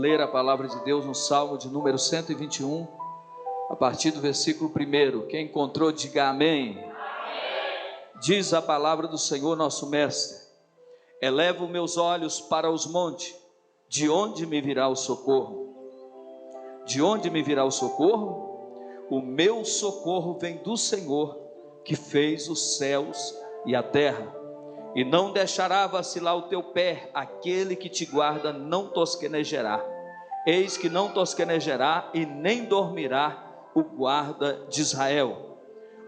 Ler a palavra de Deus no Salmo de número 121, a partir do versículo 1. Quem encontrou, diga amém. Amém. Diz a palavra do Senhor nosso Mestre: elevo meus olhos para os montes, de onde me virá o socorro? De onde me virá o socorro? O meu socorro vem do Senhor, que fez os céus e a terra. E não deixará vacilar o teu pé, aquele que te guarda não tosquenejará. Eis que não tosquenejará e nem dormirá o guarda de Israel.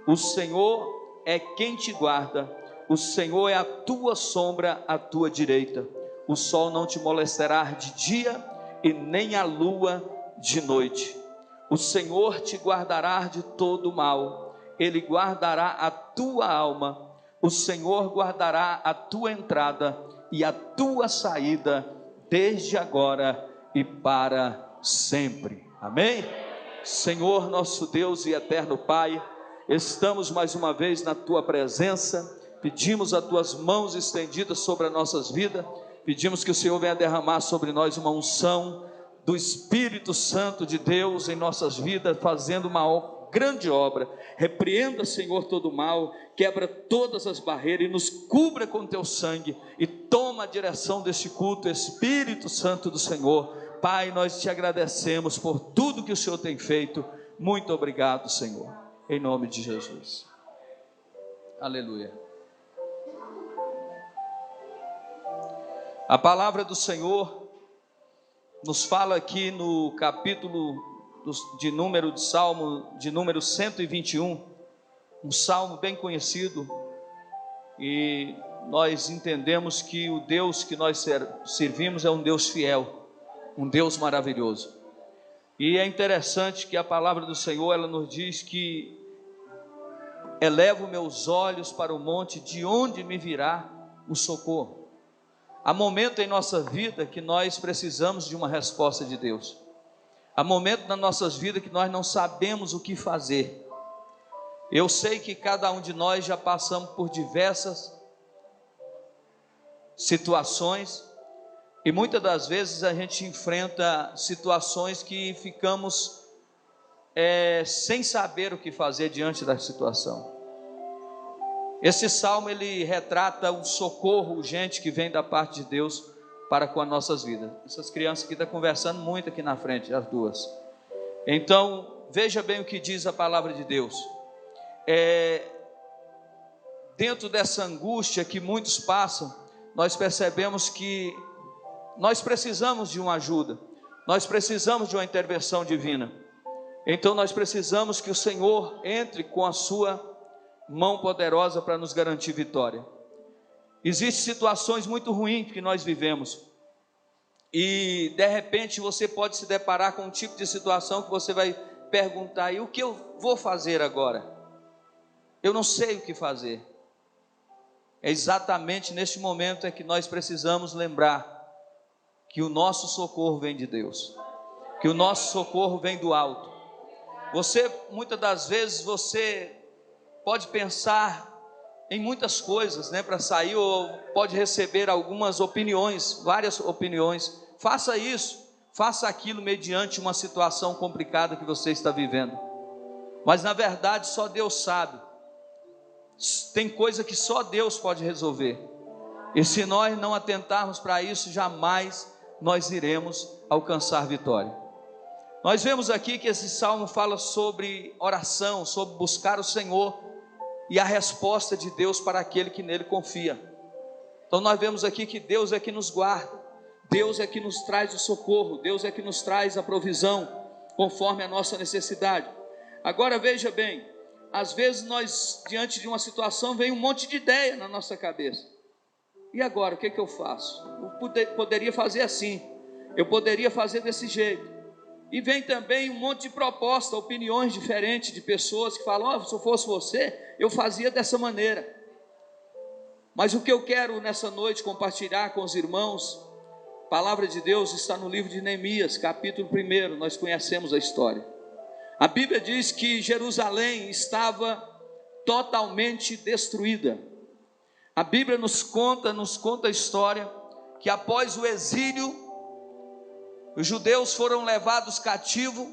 O Senhor é quem te guarda, o Senhor é a tua sombra à tua direita. O sol não te molestará de dia e nem a lua de noite. O Senhor te guardará de todo mal, Ele guardará a tua alma. O Senhor guardará a tua entrada e a tua saída, desde agora e para sempre. Amém? Senhor nosso Deus e eterno Pai, estamos mais uma vez na tua presença, pedimos as tuas mãos estendidas sobre as nossas vidas, pedimos que o Senhor venha derramar sobre nós uma unção do Espírito Santo de Deus em nossas vidas, fazendo uma grande obra. Repreenda, Senhor, todo o mal, quebra todas as barreiras e nos cubra com teu sangue, e toma a direção deste culto, Espírito Santo do Senhor. Pai, nós te agradecemos por tudo que o Senhor tem feito. Muito obrigado, Senhor, em nome de Jesus. Aleluia. A palavra do Senhor nos fala aqui no capítulo de Salmo de número 121, um salmo bem conhecido, e nós entendemos que o Deus que nós servimos é um Deus fiel, um Deus maravilhoso. E é interessante que a palavra do Senhor, ela nos diz que elevo meus olhos para o monte, de onde me virá o socorro. Há momento em nossa vida que nós precisamos de uma resposta de Deus. Há momento nas nossas vidas que nós não sabemos o que fazer. Eu sei que cada um de nós já passamos por diversas situações, e muitas das vezes a gente enfrenta situações que ficamos sem saber o que fazer diante da situação. Esse salmo, ele retrata o socorro urgente que vem da parte de Deus para com as nossas vidas. Essas crianças aqui estão conversando muito aqui na frente, as duas. Então, veja bem o que diz a palavra de Deus. Dentro dessa angústia que muitos passam, nós percebemos que nós precisamos de uma ajuda, nós precisamos de uma intervenção divina. Então nós precisamos que o Senhor entre com a sua mão poderosa para nos garantir vitória. Existem situações muito ruins que nós vivemos, e de repente você pode se deparar com um tipo de situação que você vai perguntar: e o que eu vou fazer agora? Eu não sei o que fazer. É exatamente neste momento que nós precisamos lembrar que o nosso socorro vem de Deus, que o nosso socorro vem do alto. Muitas das vezes você pode pensar em muitas coisas, para sair, ou pode receber algumas opiniões, várias opiniões. Faça isso, faça aquilo mediante uma situação complicada que você está vivendo. Mas na verdade só Deus sabe. Tem coisa que só Deus pode resolver. E se nós não atentarmos para isso, jamais nós iremos alcançar vitória. Nós vemos aqui que esse salmo fala sobre oração, sobre buscar o Senhor e a resposta de Deus para aquele que nele confia. Então nós vemos aqui que Deus é que nos guarda, Deus é que nos traz o socorro, Deus é que nos traz a provisão, conforme a nossa necessidade. Agora veja bem, às vezes nós, diante de uma situação, vem um monte de ideia na nossa cabeça. E agora, o que eu faço? Eu poderia fazer assim, eu poderia fazer desse jeito. E vem também um monte de propostas, opiniões diferentes de pessoas que falam: se eu fosse você, eu fazia dessa maneira. Mas o que eu quero nessa noite compartilhar com os irmãos, a palavra de Deus está no livro de Neemias, capítulo 1, nós conhecemos a história. A Bíblia diz que Jerusalém estava totalmente destruída. A Bíblia nos conta a história que após o exílio Os judeus foram levados cativos.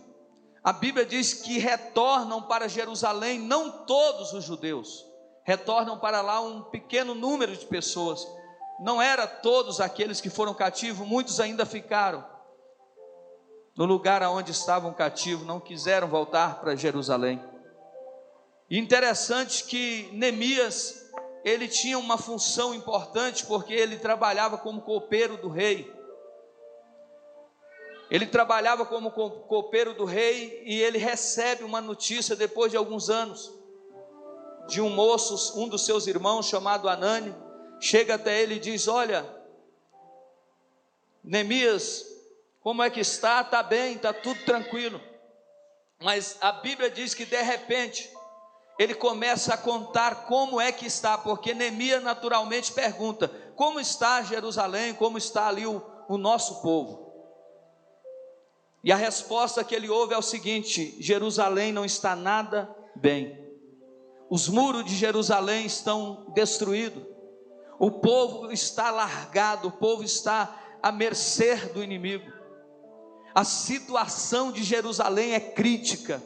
A Bíblia diz que retornam para Jerusalém, não todos os judeus, retornam para lá um pequeno número de pessoas. Não era todos aqueles que foram cativos, muitos ainda ficaram no lugar onde estavam cativos, não quiseram voltar para Jerusalém. E interessante que Neemias, ele tinha uma função importante, porque ele trabalhava como copeiro do rei. Ele trabalhava como copeiro do rei, e ele recebe uma notícia depois de alguns anos, de um moço, um dos seus irmãos, chamado Anani, chega até ele e diz: olha, Neemias, como é que está? Está bem, está tudo tranquilo. Mas a Bíblia diz que de repente, ele começa a contar como é que está, porque Neemias naturalmente pergunta: como está Jerusalém, como está ali o nosso povo? E a resposta que ele ouve é o seguinte: Jerusalém não está nada bem. Os muros de Jerusalém estão destruídos. O povo está largado, o povo está à mercê do inimigo. A situação de Jerusalém é crítica.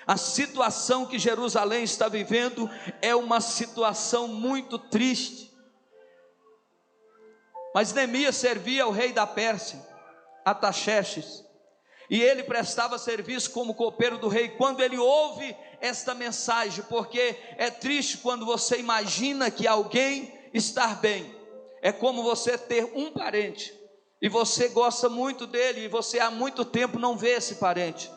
A situação que Jerusalém está vivendo é uma situação muito triste. Mas Neemias servia ao rei da Pérsia, Artaxerxes, e ele prestava serviço como copeiro do rei. Quando ele ouve esta mensagem, porque é triste quando você imagina que alguém está bem, é como você ter um parente, e você gosta muito dele, e você há muito tempo não vê esse parente,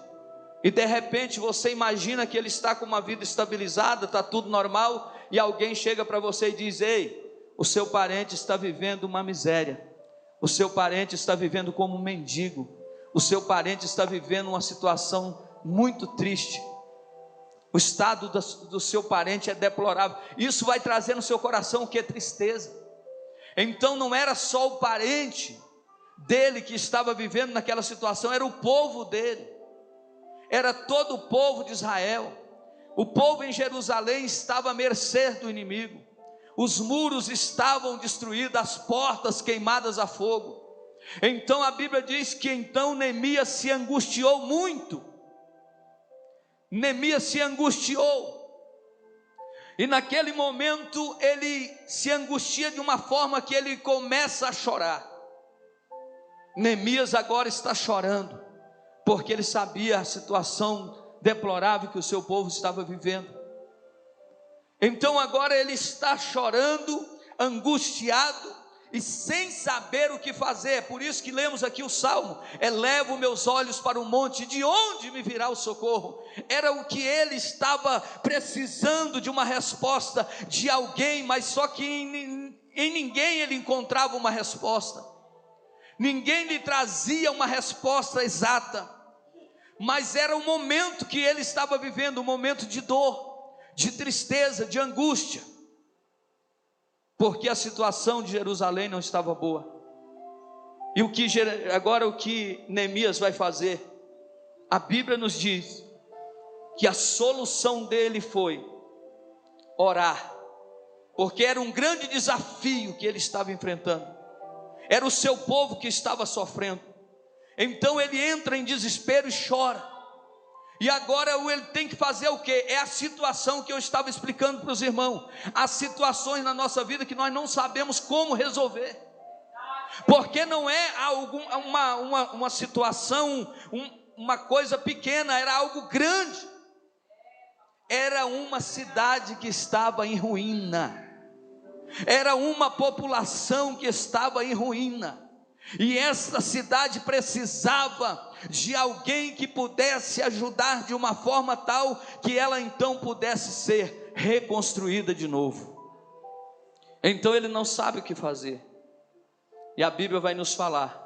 e de repente você imagina que ele está com uma vida estabilizada, está tudo normal, e alguém chega para você e diz: ei, o seu parente está vivendo uma miséria, o seu parente está vivendo como um mendigo, o seu parente está vivendo uma situação muito triste, o estado do seu parente é deplorável. Isso vai trazer no seu coração o que? Tristeza. Então não era só o parente dele que estava vivendo naquela situação, era o povo dele, era todo o povo de Israel. O povo em Jerusalém estava à mercê do inimigo, os muros estavam destruídos, as portas queimadas a fogo. Então a Bíblia diz que então Neemias se angustiou muito. Neemias se angustiou, e naquele momento ele se angustia de uma forma que ele começa a chorar. Neemias agora está chorando, porque ele sabia a situação deplorável que o seu povo estava vivendo. Então agora ele está chorando, angustiado, e sem saber o que fazer. É por isso que lemos aqui o Salmo: elevo meus olhos para o monte, de onde me virá o socorro? Era o que ele estava precisando, de uma resposta de alguém, mas só que em ninguém ele encontrava uma resposta, ninguém lhe trazia uma resposta exata, mas era o momento que ele estava vivendo, um momento de dor, de tristeza, de angústia, porque a situação de Jerusalém não estava boa. E agora o que Neemias vai fazer? A Bíblia nos diz que a solução dele foi orar, porque era um grande desafio que ele estava enfrentando, era o seu povo que estava sofrendo. Então ele entra em desespero e chora. E agora ele tem que fazer o quê? É a situação que eu estava explicando para os irmãos. As situações na nossa vida que nós não sabemos como resolver, porque não é uma situação, uma coisa pequena, era algo grande. Era uma cidade que estava em ruína, era uma população que estava em ruína, e essa cidade precisava de alguém que pudesse ajudar de uma forma tal que ela então pudesse ser reconstruída de novo. Então ele não sabe o que fazer, e a Bíblia vai nos falar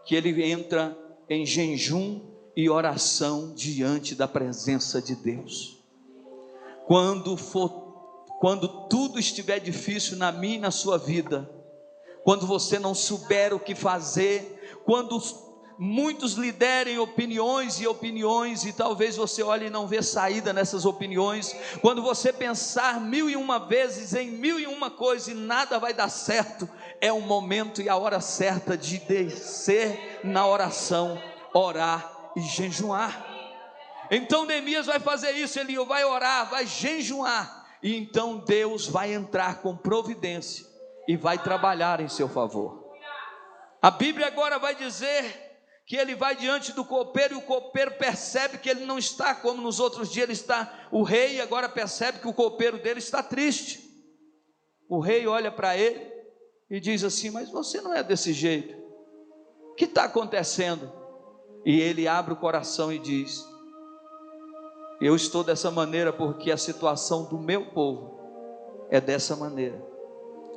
que ele entra em jejum e oração diante da presença de Deus. Quando tudo estiver difícil na minha e na sua vida, quando você não souber o que fazer, quando muitos liderem opiniões e opiniões, e talvez você olhe e não vê saída nessas opiniões. Quando você pensar 1001 vezes em 1001 coisas e nada vai dar certo, é o momento e a hora certa de descer na oração, orar e jejuar. Então Neemias vai fazer isso, ele vai orar, vai jejuar, e então Deus vai entrar com providência e vai trabalhar em seu favor. A Bíblia agora vai dizer que ele vai diante do copeiro, e o copeiro percebe que ele não está como nos outros dias. Ele está, o rei agora percebe que o copeiro dele está triste. O rei olha para ele e diz assim: mas você não é desse jeito, o que está acontecendo? E ele abre o coração e diz: eu estou dessa maneira porque a situação do meu povo é dessa maneira.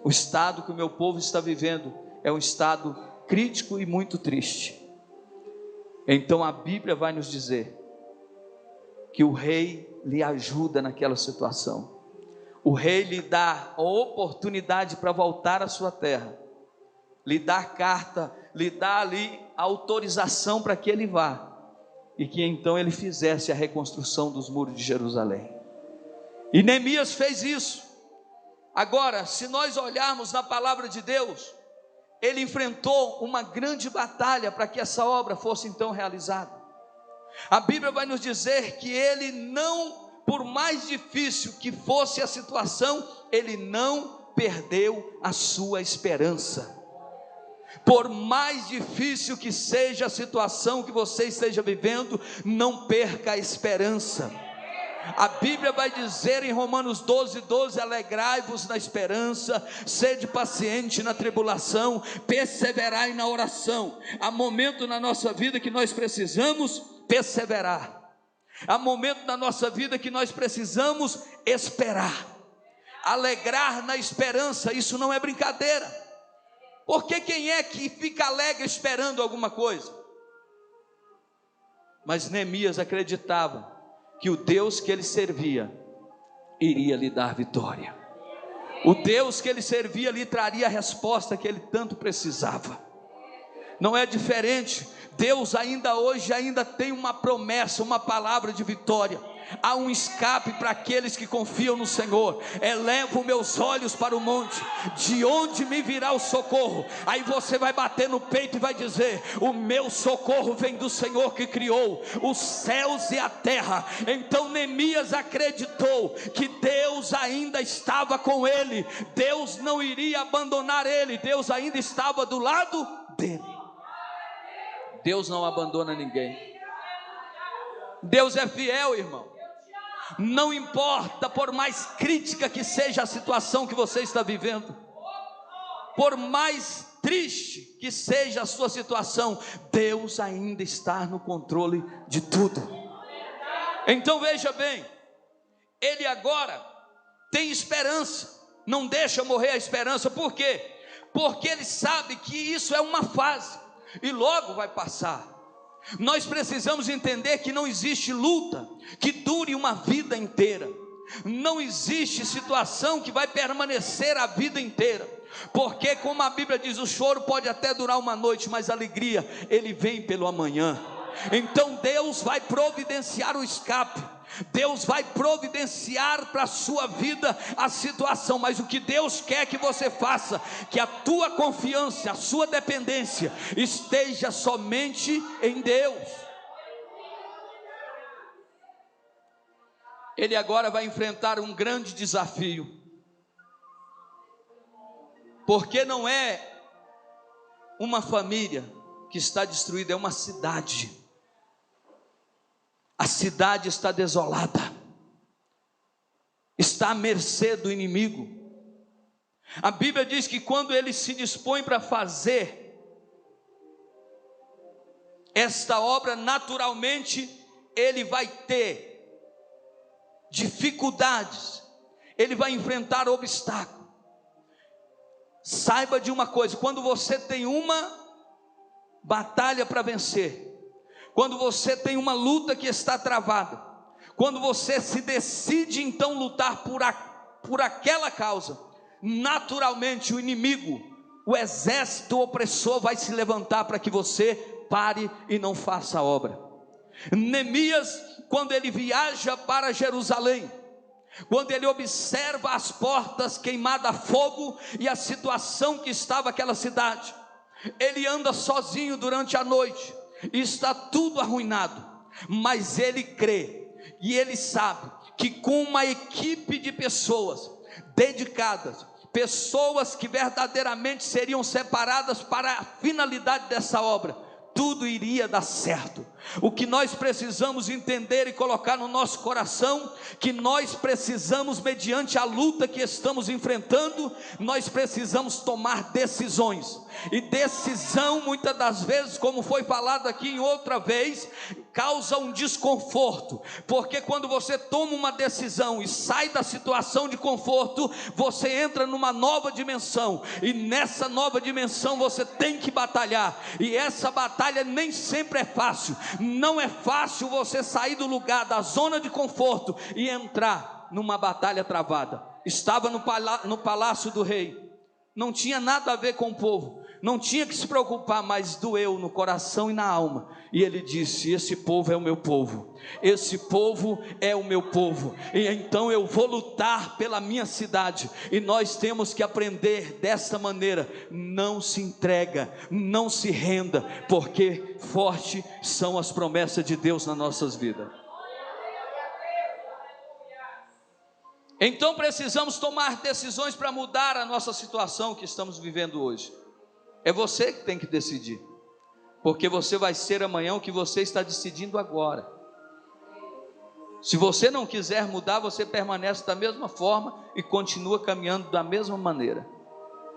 O estado que o meu povo está vivendo é um estado crítico e muito triste. Então a Bíblia vai nos dizer que o rei lhe ajuda naquela situação. O rei lhe dá a oportunidade para voltar à sua terra, lhe dá a carta, lhe dá ali a autorização para que ele vá, e que então ele fizesse a reconstrução dos muros de Jerusalém. E Neemias fez isso. Agora, se nós olharmos na palavra de Deus, ele enfrentou uma grande batalha para que essa obra fosse então realizada. A Bíblia vai nos dizer que ele não, por mais difícil que fosse a situação, ele não perdeu a sua esperança. Por mais difícil que seja a situação que você esteja vivendo, não perca a esperança. A Bíblia vai dizer em Romanos 12:12: alegrai-vos na esperança, sede paciente na tribulação, perseverai na oração. Há momento na nossa vida que nós precisamos perseverar, há momento na nossa vida que nós precisamos esperar, alegrar na esperança. Isso não é brincadeira, porque quem é que fica alegre esperando alguma coisa? Mas Neemias acreditava que o Deus que ele servia iria lhe dar vitória. O Deus que ele servia lhe traria a resposta que ele tanto precisava. Não é diferente. Deus ainda hoje tem uma promessa, uma palavra de vitória. Há um escape para aqueles que confiam no Senhor. Elevo meus olhos para o monte, de onde me virá o socorro? Aí você vai bater no peito e vai dizer: o meu socorro vem do Senhor que criou os céus e a terra. Então Neemias acreditou que Deus ainda estava com ele, Deus não iria abandonar ele, Deus ainda estava do lado dele. Deus não abandona ninguém. Deus é fiel, irmão. Não importa, por mais crítica que seja a situação que você está vivendo, por mais triste que seja a sua situação, Deus ainda está no controle de tudo. Então veja bem, ele agora tem esperança, não deixa morrer a esperança. Por quê? Porque ele sabe que isso é uma fase e logo vai passar. Nós precisamos entender que não existe luta que dure uma vida inteira. Não existe situação que vai permanecer a vida inteira. Porque, como a Bíblia diz, o choro pode até durar uma noite, mas a alegria, ele vem pelo amanhã. Então Deus vai providenciar o escape, Deus vai providenciar para a sua vida a situação. Mas o que Deus quer que você faça, que a tua confiança, a sua dependência esteja somente em Deus. Ele agora vai enfrentar um grande desafio, porque não é uma família que está destruída, é uma cidade. A cidade está desolada, está à mercê do inimigo. A Bíblia diz que quando ele se dispõe para fazer esta obra, naturalmente ele vai ter dificuldades, ele vai enfrentar obstáculos. Saiba de uma coisa: quando você tem uma batalha para vencer, quando você tem uma luta que está travada, quando você se decide então lutar por aquela causa, naturalmente o inimigo, o exército opressor vai se levantar para que você pare e não faça a obra. Neemias, quando ele viaja para Jerusalém, quando ele observa as portas queimadas a fogo e a situação que estava aquela cidade, ele anda sozinho durante a noite e está tudo arruinado, mas ele crê e ele sabe que com uma equipe de pessoas dedicadas, pessoas que verdadeiramente seriam separadas para a finalidade dessa obra, tudo iria dar certo. O que nós precisamos entender e colocar no nosso coração, que nós precisamos, mediante a luta que estamos enfrentando, nós precisamos tomar decisões, e decisão muitas das vezes, como foi falado aqui em outra vez, causa um desconforto, porque quando você toma uma decisão e sai da situação de conforto, você entra numa nova dimensão, e nessa nova dimensão você tem que batalhar, e essa batalha nem sempre é fácil. Não é fácil você sair do lugar, da zona de conforto, e entrar numa batalha travada. Estava no palácio do rei, não tinha nada a ver com o povo, não tinha que se preocupar, mas doeu no coração e na alma, e ele disse: esse povo é o meu povo, esse povo é o meu povo, e então eu vou lutar pela minha cidade. E nós temos que aprender dessa maneira: não se entrega, não se renda, porque fortes são as promessas de Deus nas nossas vidas. Então precisamos tomar decisões para mudar a nossa situação que estamos vivendo hoje. É você que tem que decidir, porque você vai ser amanhã o que você está decidindo agora. Se você não quiser mudar, você permanece da mesma forma e continua caminhando da mesma maneira.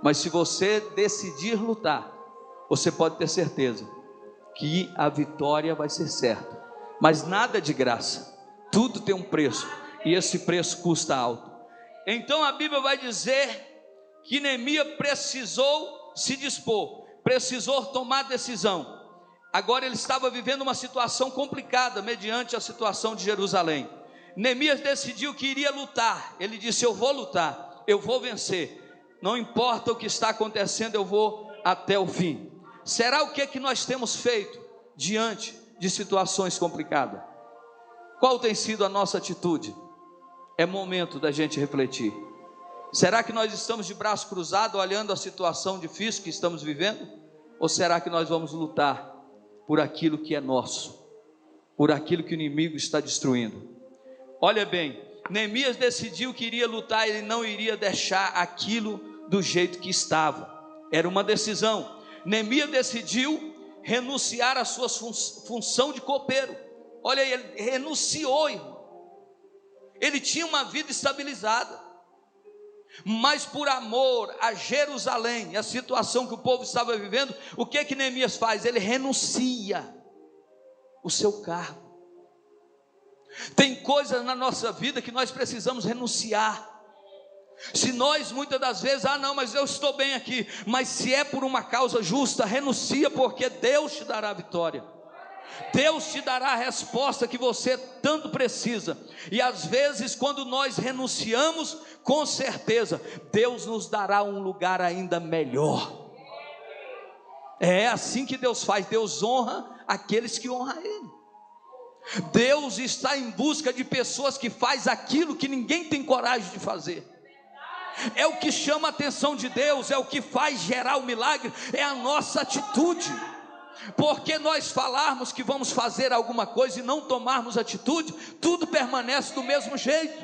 Mas se você decidir lutar, você pode ter certeza que a vitória vai ser certa. Mas nada de graça, tudo tem um preço, e esse preço custa alto. Então a Bíblia vai dizer que Neemias precisou se dispor, precisou tomar decisão. Agora ele estava vivendo uma situação complicada, mediante a situação de Jerusalém. Neemias decidiu que iria lutar. Ele disse: eu vou lutar, eu vou vencer, não importa o que está acontecendo, eu vou até o fim. Será o que nós temos feito diante de situações complicadas? Qual tem sido a nossa atitude? É momento da gente refletir. Será que nós estamos de braço cruzado, olhando a situação difícil que estamos vivendo? Ou será que nós vamos lutar por aquilo que é nosso, por aquilo que o inimigo está destruindo? Olha bem, Neemias decidiu que iria lutar, ele não iria deixar aquilo do jeito que estava. Era uma decisão. Neemias decidiu renunciar à sua função de copeiro. Olha aí, ele renunciou, irmão. Ele tinha uma vida estabilizada, mas por amor a Jerusalém e a situação que o povo estava vivendo, o que Neemias faz? Ele renuncia o seu cargo. Tem coisas na nossa vida que nós precisamos renunciar. Se nós muitas das vezes, não, mas eu estou bem aqui, mas se é por uma causa justa, renuncia, porque Deus te dará a vitória, Deus te dará a resposta que você tanto precisa. E às vezes quando nós renunciamos, com certeza Deus nos dará um lugar ainda melhor. É assim que Deus faz. Deus honra aqueles que honram Ele. Deus está em busca de pessoas que fazem aquilo que ninguém tem coragem de fazer. É o que chama a atenção de Deus, é o que faz gerar o milagre, é a nossa atitude. Porque nós falarmos que vamos fazer alguma coisa e não tomarmos atitude, tudo permanece do mesmo jeito.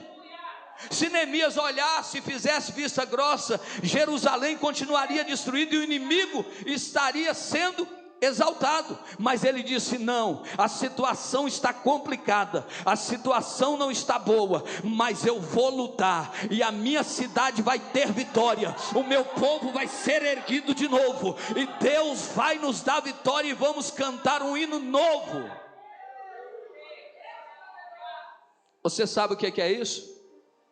Se Neemias olhasse e fizesse vista grossa, Jerusalém continuaria destruída e o inimigo estaria sendo exaltado. Mas ele disse: não, a situação está complicada, a situação não está boa, mas eu vou lutar, e a minha cidade vai ter vitória, o meu povo vai ser erguido de novo, e Deus vai nos dar vitória, e vamos cantar um hino novo. Você sabe o que é isso?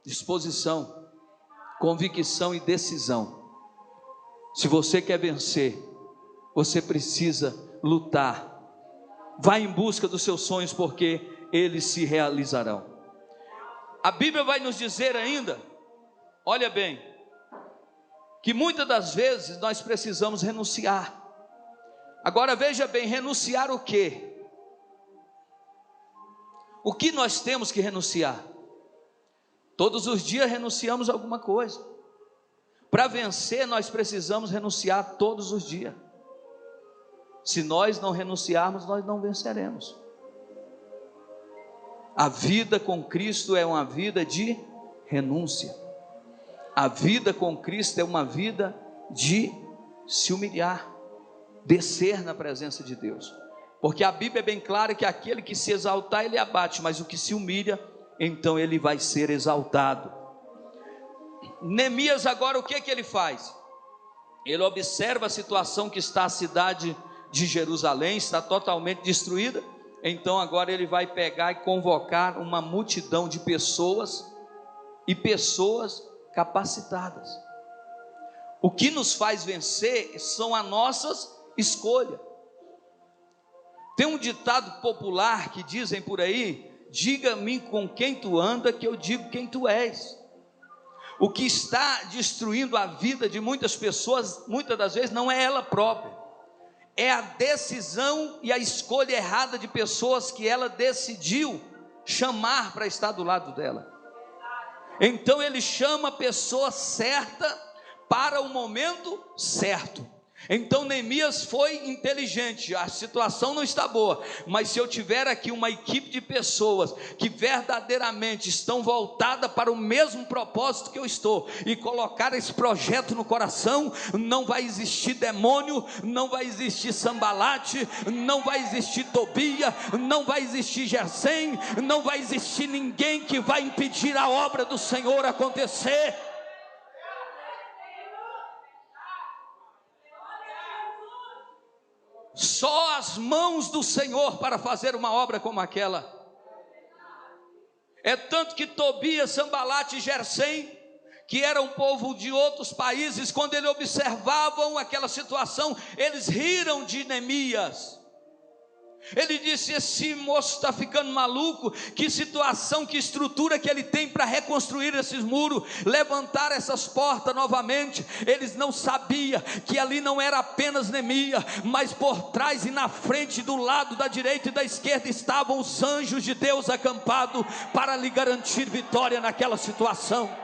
Disposição, convicção e decisão. Se você quer vencer, você precisa lutar. Vá em busca dos seus sonhos, porque eles se realizarão. A Bíblia vai nos dizer ainda, olha bem, que muitas das vezes nós precisamos renunciar. Agora veja bem, renunciar o quê? O que nós temos que renunciar? Todos os dias renunciamos a alguma coisa. Para vencer nós precisamos renunciar todos os dias. Se nós não renunciarmos, nós não venceremos. A vida com Cristo é uma vida de renúncia. A vida com Cristo é uma vida de se humilhar, descer na presença de Deus. Porque a Bíblia é bem clara que aquele que se exaltar, ele abate, mas o que se humilha, então ele vai ser exaltado. Neemias agora o que ele faz? Ele observa a situação que está a cidade de Jerusalém, está totalmente destruída. Então agora ele vai pegar e convocar uma multidão de pessoas, e pessoas capacitadas. O que nos faz vencer são as nossas escolhas. Tem um ditado popular que dizem por aí: diga-me com quem tu anda, que eu digo quem tu és. O que está destruindo a vida de muitas pessoas, muitas das vezes, não é ela própria, é a decisão e a escolha errada de pessoas que ela decidiu chamar para estar do lado dela. Então ele chama a pessoa certa para o momento certo. Então Neemias foi inteligente. A situação não está boa, mas se eu tiver aqui uma equipe de pessoas que verdadeiramente estão voltadas para o mesmo propósito que eu estou, e colocar esse projeto no coração, não vai existir demônio, não vai existir Sambalate, não vai existir Tobia, não vai existir Gesem, não vai existir ninguém que vai impedir a obra do Senhor acontecer. Só as mãos do Senhor para fazer uma obra como aquela. É tanto que Tobias, Sambalate e Gesem, que eram um povo de outros países, quando eles observavam aquela situação, eles riram de Neemias. Ele disse: esse moço está ficando maluco, que situação, que estrutura que ele tem para reconstruir esses muros, levantar essas portas novamente. Eles não sabiam que ali não era apenas Neemias, mas por trás e na frente, do lado da direita e da esquerda, estavam os anjos de Deus acampados para lhe garantir vitória naquela situação.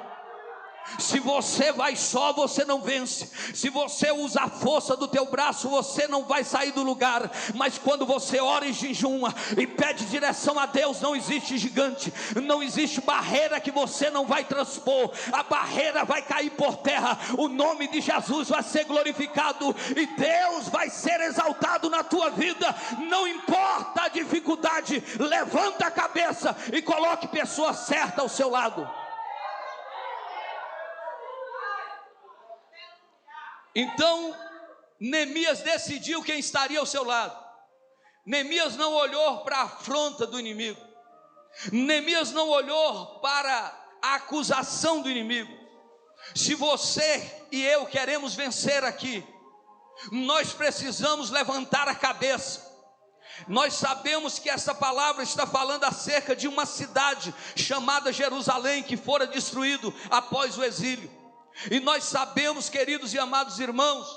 Se você vai só, você não vence. Se você usa a força do teu braço, você não vai sair do lugar. Mas quando você ora e jejuma e pede direção a Deus, não existe gigante, não existe barreira que você não vai transpor. A barreira vai cair por terra, o nome de Jesus vai ser glorificado e Deus vai ser exaltado na tua vida. Não importa a dificuldade, levanta a cabeça e coloque pessoa certa ao seu lado. Então Neemias decidiu quem estaria ao seu lado. Neemias não olhou para a afronta do inimigo. Neemias não olhou para a acusação do inimigo. Se você e eu queremos vencer aqui, nós precisamos levantar a cabeça. Nós sabemos que essa palavra está falando acerca de uma cidade chamada Jerusalém, que fora destruído após o exílio. E nós sabemos, queridos e amados irmãos,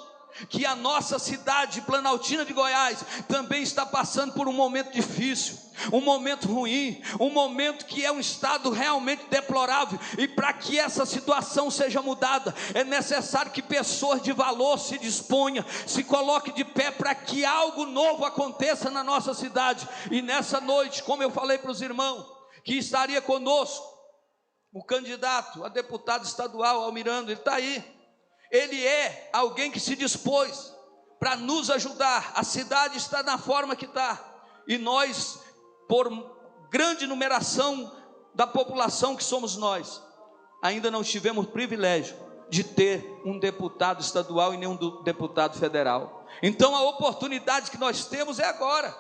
que a nossa cidade Planaltina de Goiás também está passando por um momento difícil, um momento ruim, um momento que é um estado realmente deplorável. E para que essa situação seja mudada, é necessário que pessoas de valor se disponham, se coloquem de pé para que algo novo aconteça na nossa cidade. E nessa noite, como eu falei para os irmãos, que estaria conosco o candidato a deputado estadual, Almirando, ele está aí. Ele é alguém que se dispôs para nos ajudar. A cidade está na forma que está, e nós, por grande numeração da população que somos nós, ainda não tivemos o privilégio de ter um deputado estadual e nenhum deputado federal. Então a oportunidade que nós temos é agora.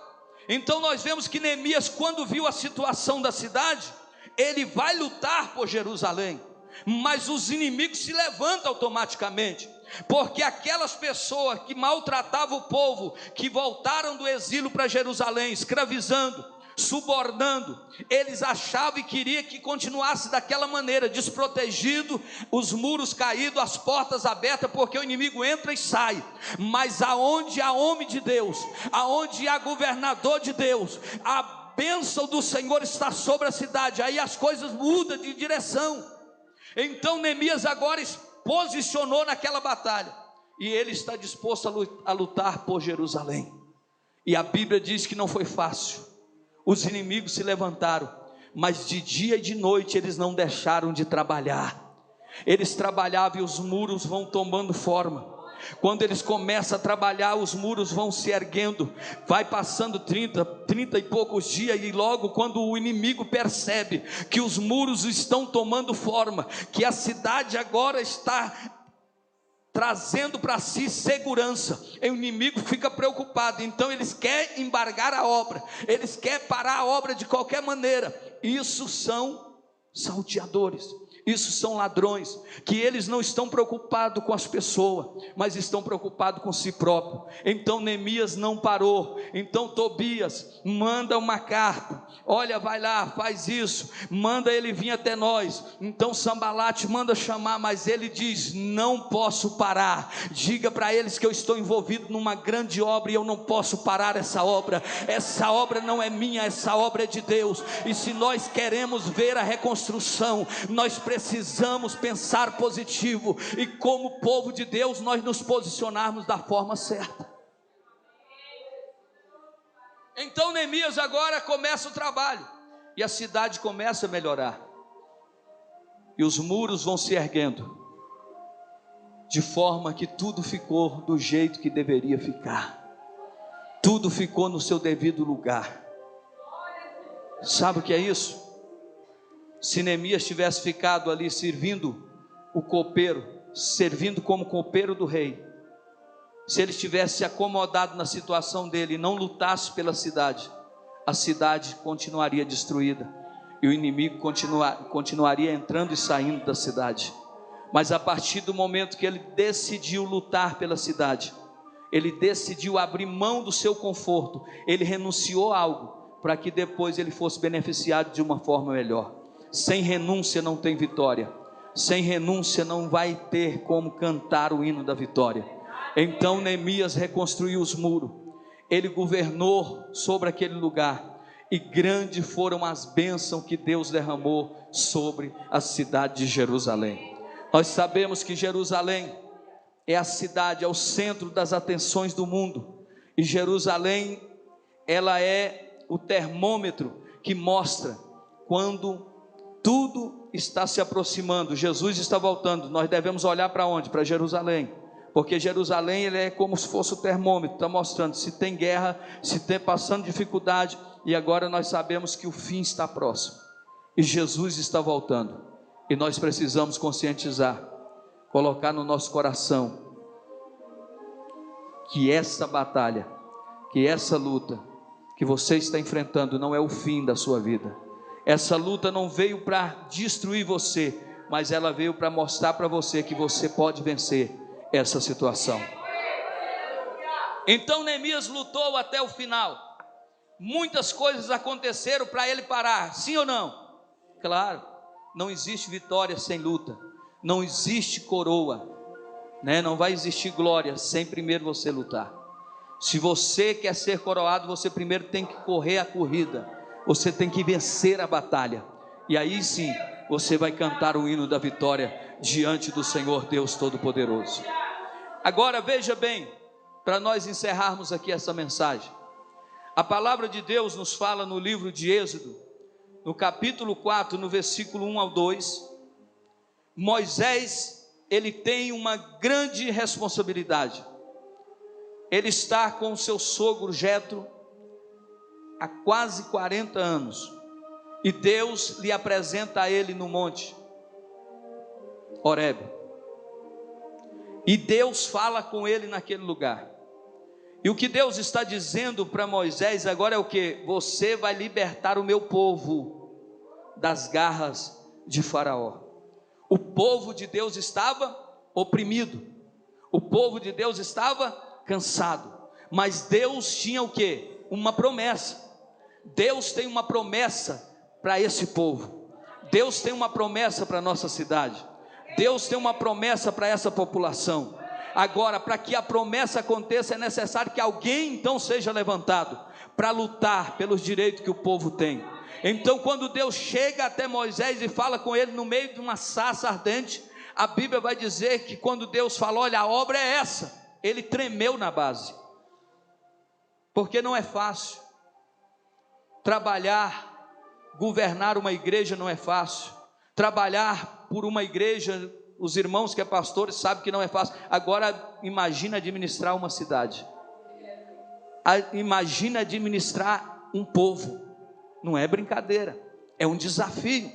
Então nós vemos que Neemias, quando viu a situação da cidade, ele vai lutar por Jerusalém, mas os inimigos se levantam automaticamente, porque aquelas pessoas que maltratavam o povo, que voltaram do exílio para Jerusalém, escravizando, subornando. Eles achavam e queriam que continuasse daquela maneira, desprotegido, os muros caídos, as portas abertas, porque o inimigo entra e sai. Mas aonde há homem de Deus, aonde há governador de Deus, a bênção do Senhor está sobre a cidade, aí as coisas mudam de direção. Então Neemias agora se posicionou naquela batalha, e ele está disposto a lutar por Jerusalém. E a Bíblia diz que não foi fácil. Os inimigos se levantaram, mas de dia e de noite eles não deixaram de trabalhar. Eles trabalhavam e os muros vão tomando forma. Quando eles começam a trabalhar, os muros vão se erguendo. Vai passando 30 e poucos dias, e logo quando o inimigo percebe que os muros estão tomando forma, que a cidade agora está trazendo para si segurança, o inimigo fica preocupado. Então eles querem embargar a obra, eles querem parar a obra de qualquer maneira. Isso são salteadores, isso são ladrões, que eles não estão preocupados com as pessoas, mas estão preocupados com si próprio. Então Neemias não parou. Então Tobias manda uma carta: olha, vai lá, faz isso, manda ele vir até nós. Então Sambalate manda chamar, mas ele diz: não posso parar. Diga para eles que eu estou envolvido numa grande obra e eu não posso parar essa obra. Essa obra não é minha, essa obra é de Deus. E se nós queremos ver a reconstrução, nós precisamos pensar positivo, e como povo de Deus nós nos posicionarmos da forma certa. Então Neemias agora começa o trabalho, e a cidade começa a melhorar, e os muros vão se erguendo, de forma que tudo ficou do jeito que deveria ficar, tudo ficou no seu devido lugar. Sabe o que é isso? Se Neemias tivesse ficado ali servindo o copeiro, servindo como copeiro do rei, se ele tivesse se acomodado na situação dele e não lutasse pela cidade, a cidade continuaria destruída, e o inimigo continuaria entrando e saindo da cidade. Mas a partir do momento que ele decidiu lutar pela cidade, ele decidiu abrir mão do seu conforto, ele renunciou a algo, para que depois ele fosse beneficiado de uma forma melhor. Sem renúncia não tem vitória, sem renúncia não vai ter como cantar o hino da vitória. Então Neemias reconstruiu os muros, ele governou sobre aquele lugar, e grandes foram as bênçãos que Deus derramou sobre a cidade de Jerusalém. Nós sabemos que Jerusalém é a cidade, é o centro das atenções do mundo, e Jerusalém, ela é o termômetro que mostra quando tudo está se aproximando, Jesus está voltando. Nós devemos olhar para onde? Para Jerusalém, porque Jerusalém ele é como se fosse o termômetro, está mostrando se tem guerra, se tem passando dificuldade, e agora nós sabemos que o fim está próximo, e Jesus está voltando, e nós precisamos conscientizar, colocar no nosso coração, que essa batalha, que essa luta que você está enfrentando não é o fim da sua vida. Essa luta não veio para destruir você, mas ela veio para mostrar para você que você pode vencer essa situação. Então Neemias lutou até o final. Muitas coisas aconteceram para ele parar, sim ou não? Claro, não existe vitória sem luta, não existe coroa, né? Não vai existir glória sem primeiro você lutar. Se você quer ser coroado, você primeiro tem que correr a corrida, você tem que vencer a batalha, e aí sim você vai cantar o hino da vitória diante do Senhor Deus Todo-Poderoso. Agora veja bem, para nós encerrarmos aqui essa mensagem, a palavra de Deus nos fala no livro de Êxodo, no capítulo 4, no versículo 1 ao 2, Moisés, ele tem uma grande responsabilidade. Ele está com o seu sogro Jetro há quase 40 anos, e Deus lhe apresenta a ele no monte Horebe, e Deus fala com ele naquele lugar, e o que Deus está dizendo para Moisés agora é o que? Você vai libertar o meu povo das garras de Faraó. O povo de Deus estava oprimido, o povo de Deus estava cansado, mas Deus tinha o que? Uma promessa. Deus tem uma promessa para esse povo, Deus tem uma promessa para a nossa cidade, Deus tem uma promessa para essa população. Agora, para que a promessa aconteça, é necessário que alguém então seja levantado para lutar pelos direitos que o povo tem. Então, quando Deus chega até Moisés e fala com ele no meio de uma sarça ardente, a Bíblia vai dizer que quando Deus falou: olha, a obra é essa, ele tremeu na base, porque não é fácil trabalhar, governar uma igreja, não é fácil trabalhar por uma igreja. Os irmãos que é pastores sabem que não é fácil. Agora imagina administrar uma cidade, imagina administrar um povo. Não é brincadeira, é um desafio,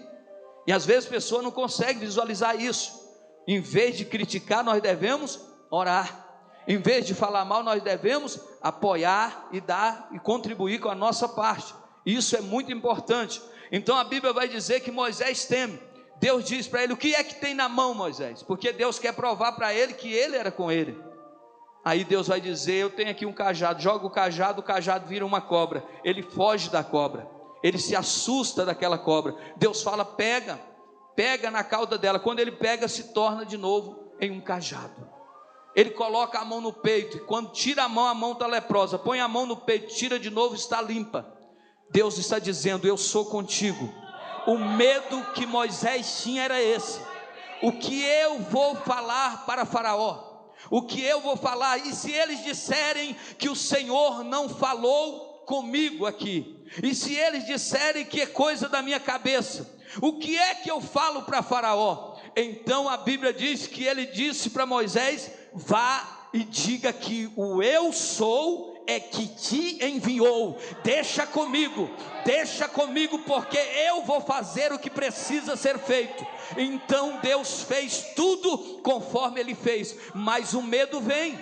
e às vezes a pessoa não consegue visualizar isso. Em vez de criticar, nós devemos orar. Em vez de falar mal, nós devemos apoiar e dar e contribuir com a nossa parte. Isso é muito importante. Então a Bíblia vai dizer que Moisés teme. Deus diz para ele: o que é que tem na mão, Moisés? Porque Deus quer provar para ele que ele era com ele. Aí Deus vai dizer: eu tenho aqui um cajado. Joga o cajado vira uma cobra. Ele foge da cobra, ele se assusta daquela cobra. Deus fala: pega na cauda dela. Quando ele pega, se torna de novo em um cajado. Ele coloca a mão no peito, e quando tira a mão está leprosa. Põe a mão no peito, tira de novo, está limpa. Deus está dizendo: eu sou contigo. O medo que Moisés tinha era esse: o que eu vou falar para Faraó? O que eu vou falar? E se eles disserem que o Senhor não falou comigo aqui? E se eles disserem que é coisa da minha cabeça? O que é que eu falo para Faraó? Então a Bíblia diz que ele disse para Moisés: vá e diga que o eu sou é que te enviou. Deixa comigo, porque eu vou fazer o que precisa ser feito. Então Deus fez tudo conforme ele fez, mas o medo vem,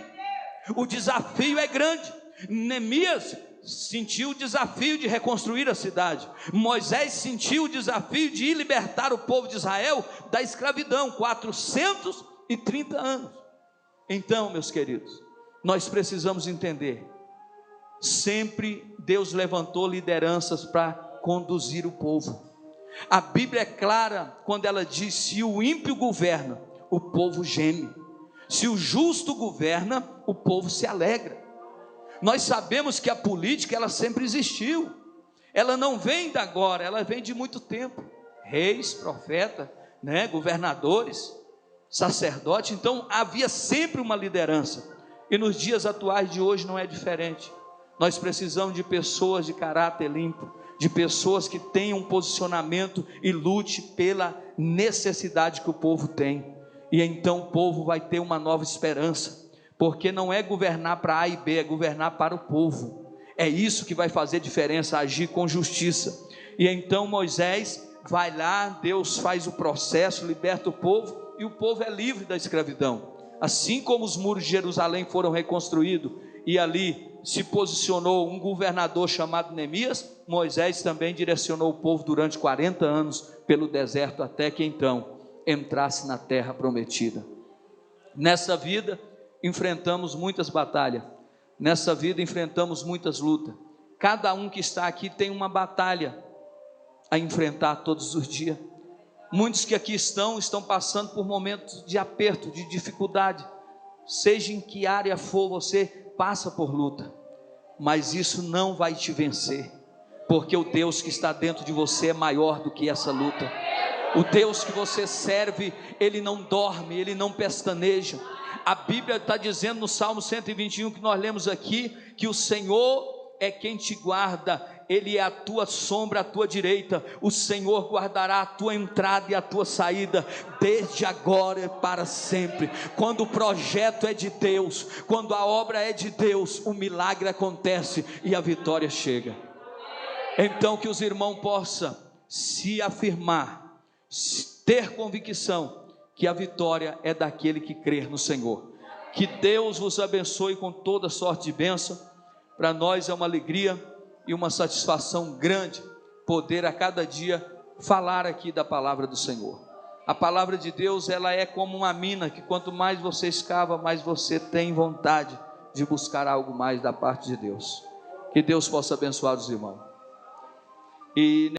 o desafio é grande. Neemias sentiu o desafio de reconstruir a cidade. Moisés sentiu o desafio de libertar o povo de Israel da escravidão, 430 anos. Então, meus queridos, nós precisamos entender: sempre Deus levantou lideranças para conduzir o povo. A Bíblia é clara quando ela diz: se o ímpio governa, o povo geme; se o justo governa, o povo se alegra. Nós sabemos que a política, ela sempre existiu, ela não vem de agora, ela vem de muito tempo. Reis, profetas, governadores, sacerdotes. Então havia sempre uma liderança, e nos dias atuais de hoje não é diferente. Nós precisamos de pessoas de caráter limpo, de pessoas que tenham um posicionamento e lute pela necessidade que o povo tem. E então o povo vai ter uma nova esperança, porque não é governar para A e B, é governar para o povo. É isso que vai fazer diferença, agir com justiça. E então Moisés vai lá, Deus faz o processo, liberta o povo, e o povo é livre da escravidão. Assim como os muros de Jerusalém foram reconstruídos, e ali se posicionou um governador chamado Neemias, Moisés também direcionou o povo durante 40 anos pelo deserto, até que então entrasse na terra prometida. Nessa vida enfrentamos muitas batalhas, nessa vida enfrentamos muitas lutas. Cada um que está aqui tem uma batalha a enfrentar todos os dias. Muitos que aqui estão passando por momentos de aperto, de dificuldade. Seja em que área for, você passa por luta, mas isso não vai te vencer, porque o Deus que está dentro de você é maior do que essa luta. O Deus que você serve, Ele não dorme, Ele não pestaneja. A Bíblia está dizendo no Salmo 121, que nós lemos aqui, que o Senhor é quem te guarda, Ele é a tua sombra à tua direita. O Senhor guardará a tua entrada e a tua saída, desde agora e para sempre. Quando o projeto é de Deus, quando a obra é de Deus, o milagre acontece e a vitória chega. Então que os irmãos possam se afirmar, ter convicção que a vitória é daquele que crer no Senhor. Que Deus vos abençoe com toda sorte de bênção. Para nós é uma alegria e uma satisfação grande poder a cada dia falar aqui da palavra do Senhor. A palavra de Deus, ela é como uma mina, que quanto mais você escava, mais você tem vontade de buscar algo mais da parte de Deus. Que Deus possa abençoar os irmãos. E